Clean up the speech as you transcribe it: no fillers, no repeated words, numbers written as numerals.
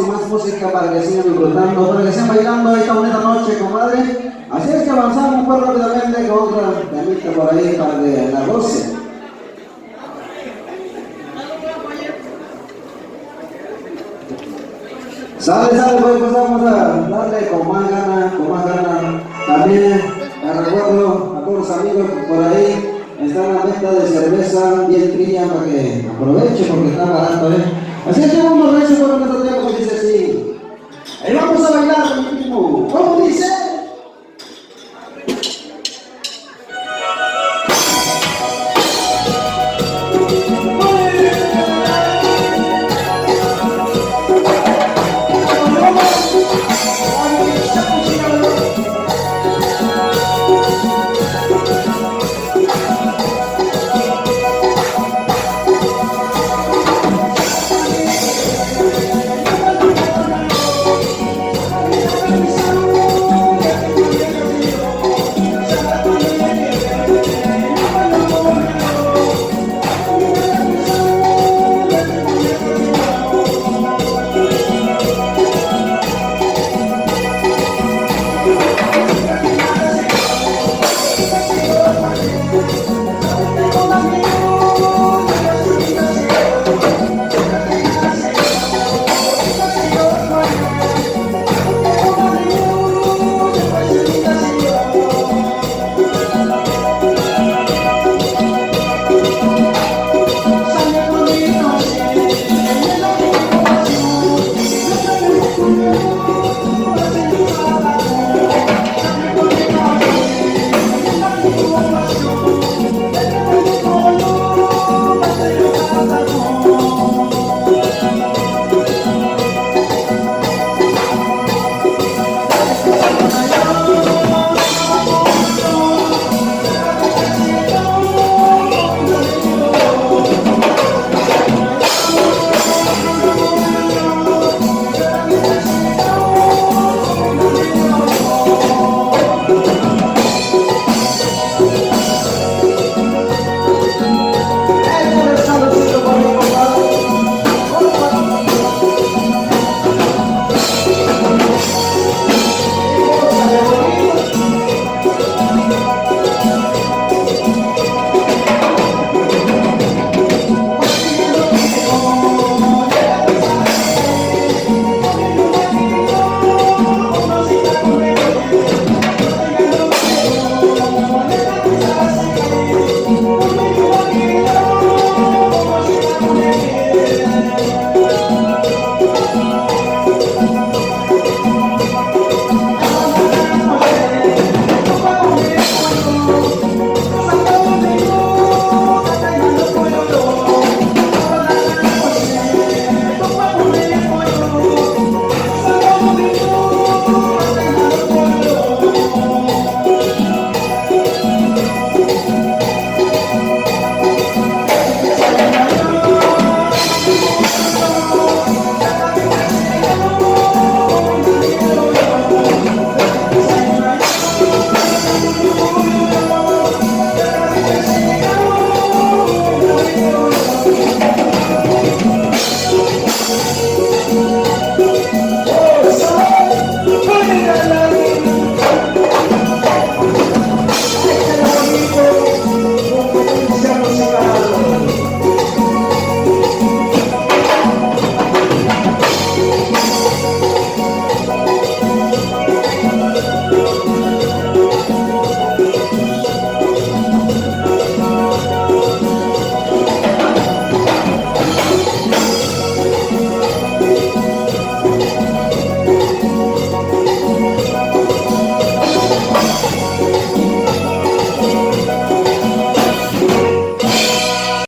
y más música para que sigan disfrutando, para que sigan bailando esta bonita noche, comadre. Así es que avanzamos pues rápidamente con otra temita por ahí para que la goce. Sale, pues vamos a darle con más ganas, con más ganas. También les recuerdo a todos los amigos que por ahí está la venta de cerveza bien trilla para que aproveche porque está barato, Así es que vamos a ver si por nuestro tiempo dice así. Ahí vamos a bailar, ¿cómo dice?